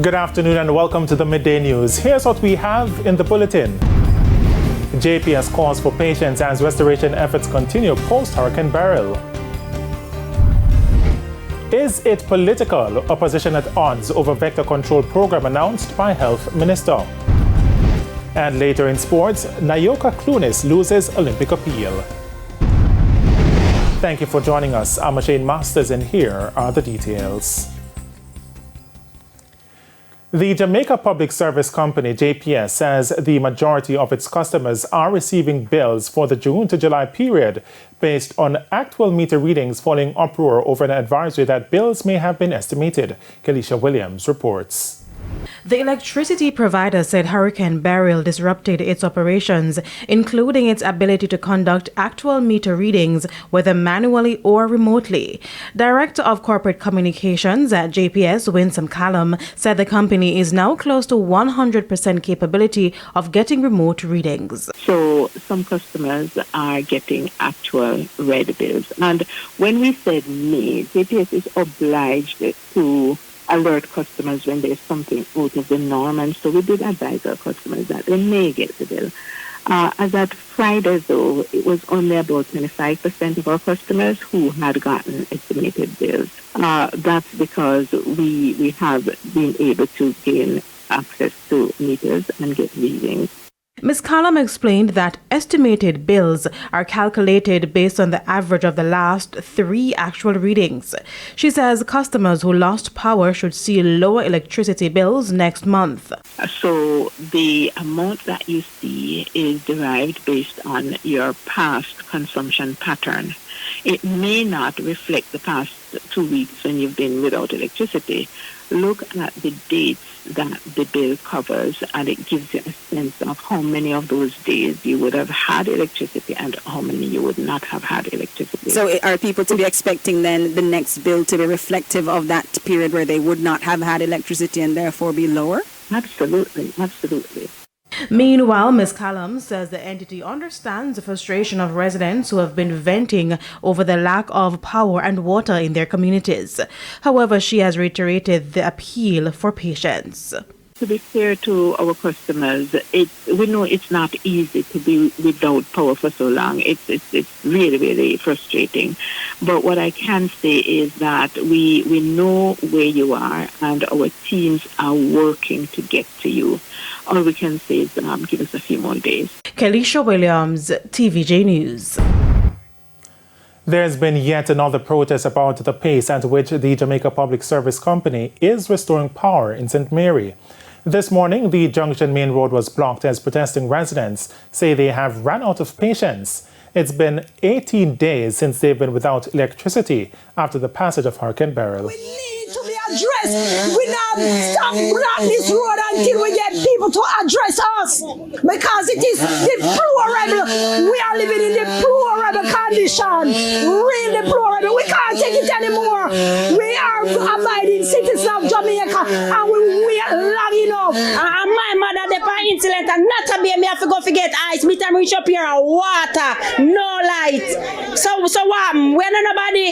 Good afternoon and welcome to the Midday News. Here's what we have in the bulletin. JPS calls for patience as restoration efforts continue post-Hurricane Beryl. Is it political? Opposition at odds over vector control program announced by Health Minister. And later in sports, Nayoka Clunis loses Olympic appeal. Thank you for joining us. I'm Shane Masters and here are the details. The Jamaica Public Service Company, JPS, says the majority of its customers are receiving bills for the June to July period based on actual meter readings following uproar over an advisory that bills may have been estimated. Kelisha Williams reports. The electricity provider said Hurricane Beryl disrupted its operations, including its ability to conduct actual meter readings, whether manually or remotely. Director of Corporate Communications at JPS, Winsome Callum, said the company is now close to 100% capability of getting remote readings. So some customers are getting actual read bills. And when we said may, JPS is obliged to alert customers when there's something out of the norm, and so we did advise our customers that they may get the bill. As at Friday, though, it was only about 25% of our customers who had gotten estimated bills. That's because we have been able to gain access to meters and get readings. Ms. Callum explained that estimated bills are calculated based on the average of the last 3 actual readings. She says customers who lost power should see lower electricity bills next month. So the amount that you see is derived based on your past consumption pattern. It may not reflect the past 2 weeks when you've been without electricity. Look at the dates that the bill covers, and it gives you a sense of how many of those days you would have had electricity and how many you would not have had electricity. So are people to be expecting then the next bill to be reflective of that period where they would not have had electricity and therefore be lower? Absolutely, absolutely. Meanwhile, Ms. Callum says the entity understands the frustration of residents who have been venting over the lack of power and water in their communities. However, she has reiterated the appeal for patience. To be fair to our customers, we know it's not easy to be without power for so long. It's really, really frustrating. But what I can say is that we know where you are and our teams are working to get to you. All we can say is give us a few more days. Kelisha Williams, TVJ News. There's been yet another protest about the pace at which the Jamaica Public Service Company is restoring power in St. Mary. This morning, the Junction Main Road was blocked as protesting residents say they have run out of patience. It's been 18 days since they've been without electricity after the passage of Hurricane Beryl. We need to be addressed. We not stop block this road until we get people to address us, because it is deplorable. We are living in deplorable condition, really deplorable. We can't take it anymore. We are abiding citizens of Jamaica, and we are long enough. And my mother, they are insolent, and not to be me have to go forget ice. Me time reach up here and water, no light. So what? We are nobody.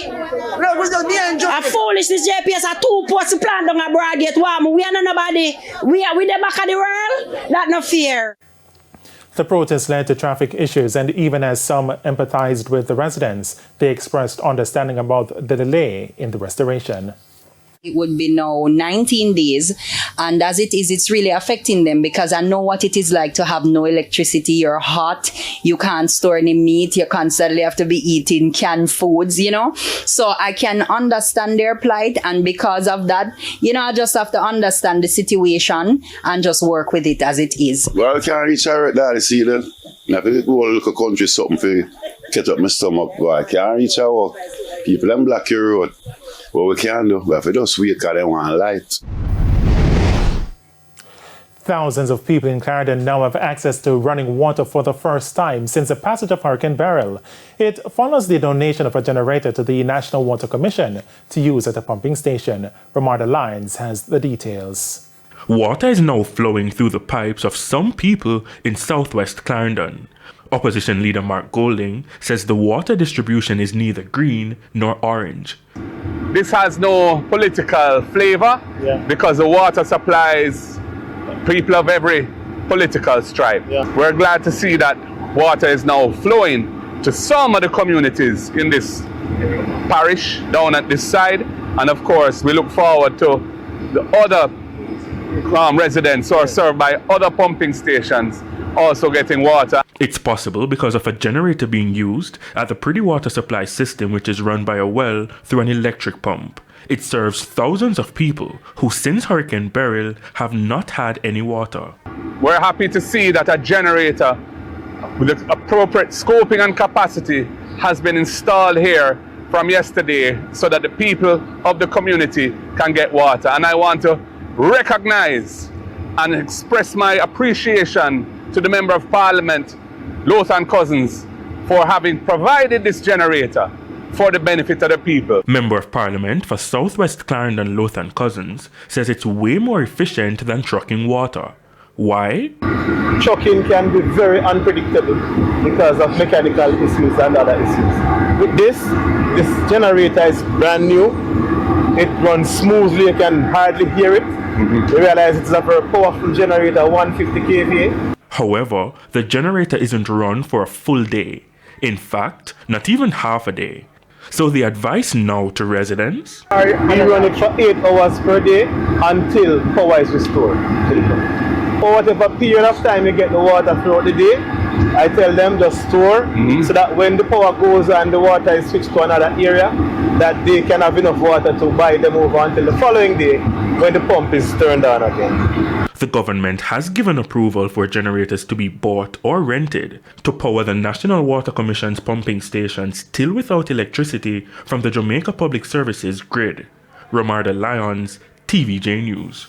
A foolishness JPS a 2-post plan down a Broadgate. We are nobody. We are with the back of the world. That no fear. The protest led to traffic issues, and even as some empathized with the residents, they expressed understanding about the delay in the restoration. It would be now 19 days, and as it is, it's really affecting them because I know what it is like to have no electricity. You're hot, you can't store any meat, you constantly have to be eating canned foods, So I can understand their plight, and because of that, I just have to understand the situation and just work with it as it is. Well, I can't reach out there to see them. I have to go look a country something for get up my stomach, but I can't reach out. People them block your road. What we can do, we have to just wait because they want light. Thousands of people in Clarendon now have access to running water for the first time since the passage of Hurricane Beryl. It follows the donation of a generator to the National Water Commission to use at a pumping station. Ramarda Lyons has the details. Water is now flowing through the pipes of some people in southwest Clarendon. Opposition leader Mark Golding says the water distribution is neither green nor orange. this has no political flavor because the water supplies people of every political stripe. We're glad to see that water is now flowing to some of the communities in this parish down at this side, and of course we look forward to the other residents who are served by other pumping stations also getting water. It's possible because of a generator being used at the Pretty Water Supply system, which is run by a well through an electric pump. It serves thousands of people who since Hurricane Beryl have not had any water. We're happy to see that a generator with the appropriate scoping and capacity has been installed here from yesterday so that the people of the community can get water. And I want to recognize and express my appreciation to the Member of Parliament, Lothan Cousins, for having provided this generator for the benefit of the people. Member of Parliament for Southwest Clarendon, Lothan Cousins, says it's way more efficient than trucking water. Why? Trucking can be very unpredictable because of mechanical issues and other issues. With this generator is brand new. It runs smoothly, you can hardly hear it. You realize it's a very powerful generator, 150 kVA. However, the generator isn't run for a full day. In fact, not even half a day. So the advice now to residents? We run it for 8 hours per day until power is restored. For whatever period of time you get the water throughout the day, I tell them just store so that when the power goes and the water is switched to another area, that they can have enough water to buy them over until the following day when the pump is turned on again. The government has given approval for generators to be bought or rented to power the National Water Commission's pumping stations still without electricity from the Jamaica Public Services grid. Romarda Lyons, TVJ News.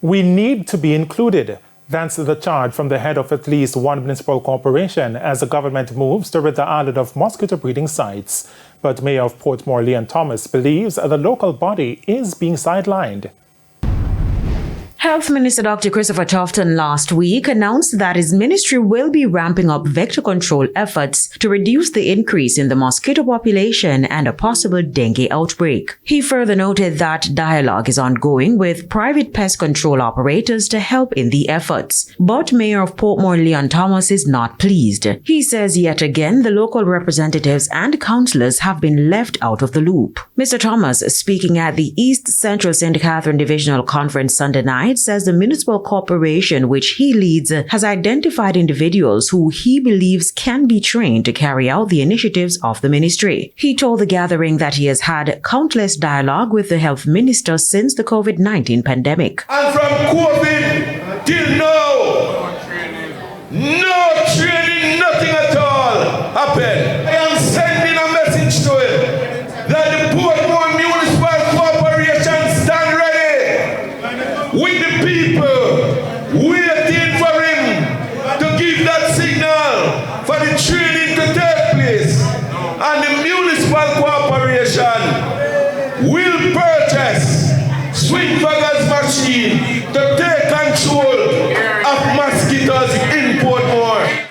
We need to be included. That's the charge from the head of at least one municipal corporation as the government moves to rid the island of mosquito breeding sites. But Mayor of Portmore, Leon Thomas, believes the local body is being sidelined. Health Minister Dr. Christopher Tofton last week announced that his ministry will be ramping up vector control efforts to reduce the increase in the mosquito population and a possible dengue outbreak. He further noted that dialogue is ongoing with private pest control operators to help in the efforts. But Mayor of Portmore, Leon Thomas, is not pleased. He says yet again the local representatives and councillors have been left out of the loop. Mr. Thomas, speaking at the East Central St. Catherine Divisional Conference Sunday night, says the municipal corporation which he leads has identified individuals who he believes can be trained to carry out the initiatives of the ministry. He told the gathering that he has had countless dialogue with the health minister since the COVID-19 pandemic. And from COVID till now, no training, nothing at all happened. I am sending a message to him that the Portmore Municipal Corporation stand ready with the people waiting for him to give that signal for the training to take place. And the municipal corporation will purchase swing-baggers machine to take control of mosquitoes in Portmore.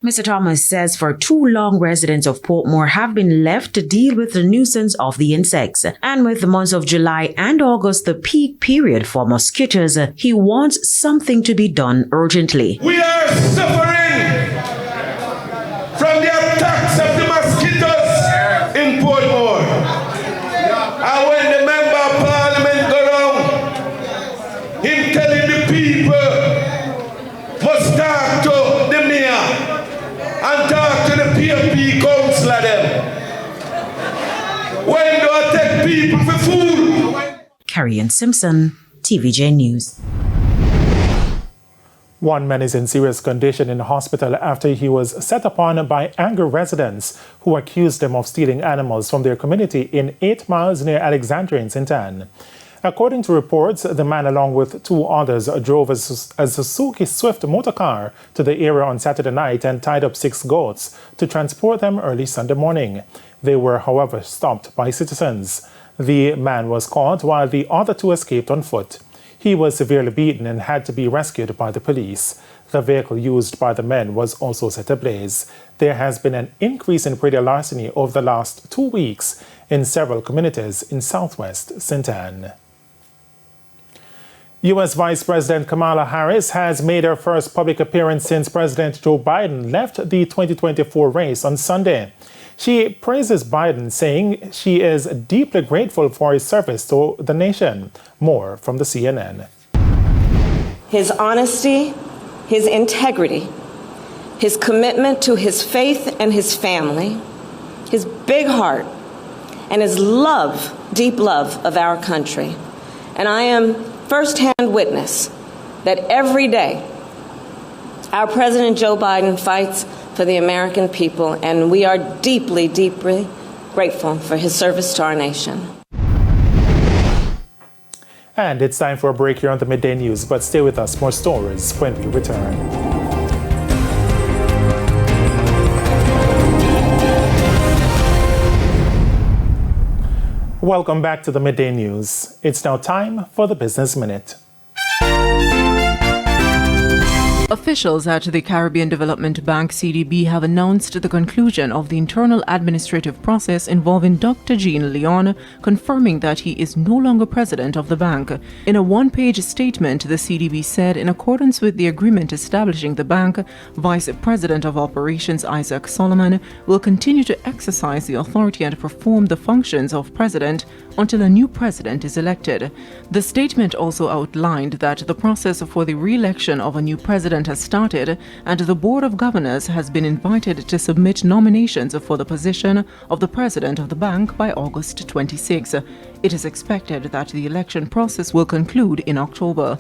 Mr. Thomas says for too long residents of Portmore have been left to deal with the nuisance of the insects. And with the months of July and August the peak period for mosquitoes, he wants something to be done urgently. We are suffering from the attacks of the mosquitoes in Portmore. And when the Member of Parliament go around, him telling the people must talk to the mayor and talk to the PNP councillor them. When do I take people for food? Carrie Ann Simpson, TVJ News. One man is in serious condition in the hospital after he was set upon by angry residents who accused him of stealing animals from their community in 8 miles near Alexandria in St. Anne. According to reports, the man along with 2 others drove a Suzuki Swift motor car to the area on Saturday night and tied up 6 goats to transport them early Sunday morning. They were, however, stopped by citizens. The man was caught while the other 2 escaped on foot. He was severely beaten and had to be rescued by the police. The vehicle used by the men was also set ablaze. There has been an increase in radio larceny over the last 2 weeks in several communities in southwest St. Anne. U.S. Vice President Kamala Harris has made her first public appearance since President Joe Biden left the 2024 race on Sunday. She praises Biden, saying she is deeply grateful for his service to the nation. More from the CNN. His honesty, his integrity, his commitment to his faith and his family, his big heart, and his love, deep love of our country. And I am firsthand witness that every day our President Joe Biden fights for the American people, and we are deeply, deeply grateful for his service to our nation. And it's time for a break here on the Midday News, but stay with us, more stories when we return. Welcome back to the Midday News. It's now time for the Business Minute. Officials at the Caribbean Development Bank CDB have announced the conclusion of the internal administrative process involving Dr. Jean Leon, confirming that he is no longer president of the bank. In a one-page statement, the CDB said, in accordance with the agreement establishing the bank, Vice President of Operations Isaac Solomon will continue to exercise the authority and perform the functions of president until a new president is elected. The statement also outlined that the process for the re-election of a new president has started, and the Board of Governors has been invited to submit nominations for the position of the president of the bank by August 26. It is expected that the election process will conclude in October.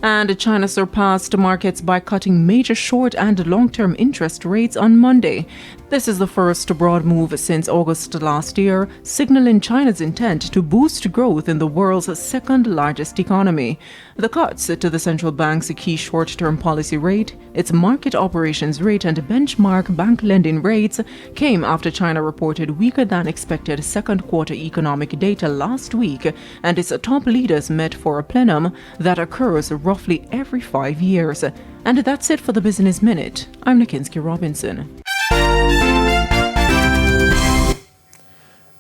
And China surpassed markets by cutting major short and long-term interest rates on Monday. This is the first broad move since August last year, signaling China's intent to boost growth in the world's second largest economy. The cuts to the central bank's key short-term policy rate, its market operations rate and benchmark bank lending rates came after China reported weaker than expected second quarter economic data last week, and its top leaders met for a plenum that occurs roughly every 5 years. And that's it for the Business Minute. I'm Nikinsky Robinson.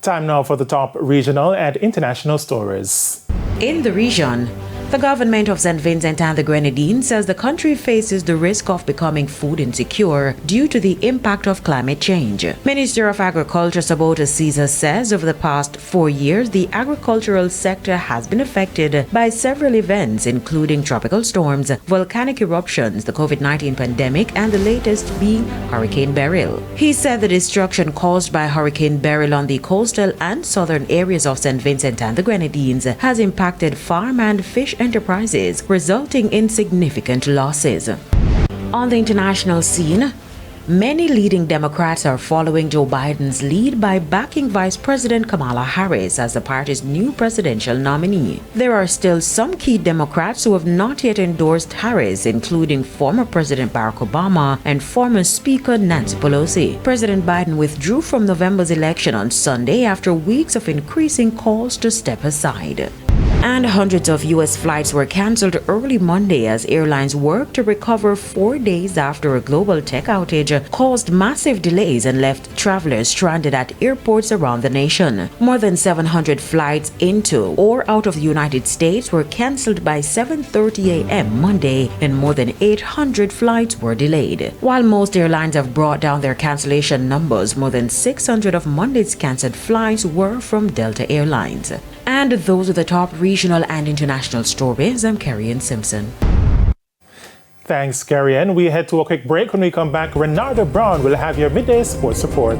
Time now for the top regional and international stories. In the region, the government of St. Vincent and the Grenadines says the country faces the risk of becoming food insecure due to the impact of climate change. Minister of Agriculture Sabota Caesar says over the past 4 years, the agricultural sector has been affected by several events, including tropical storms, volcanic eruptions, the COVID-19 pandemic, and the latest being Hurricane Beryl. He said the destruction caused by Hurricane Beryl on the coastal and southern areas of St. Vincent and the Grenadines has impacted farm and fish enterprises, resulting in significant losses. On the international scene, many leading Democrats are following Joe Biden's lead by backing Vice President Kamala Harris as the party's new presidential nominee. There are still some key Democrats who have not yet endorsed Harris, including former President Barack Obama and former Speaker Nancy Pelosi. President Biden withdrew from November's election on Sunday after weeks of increasing calls to step aside. And hundreds of U.S. flights were canceled early Monday as airlines worked to recover 4 days after a global tech outage caused massive delays and left travelers stranded at airports around the nation. More than 700 flights into or out of the United States were canceled by 7:30 a.m. Monday, and more than 800 flights were delayed. While most airlines have brought down their cancellation numbers, more than 600 of Monday's canceled flights were from Delta Airlines. And those are the top regional and international stories. I'm Carrie-Ann Simpson. Thanks, Carrie-Ann. We head to a quick break. When we come back, Renardo Brown will have your midday sports report.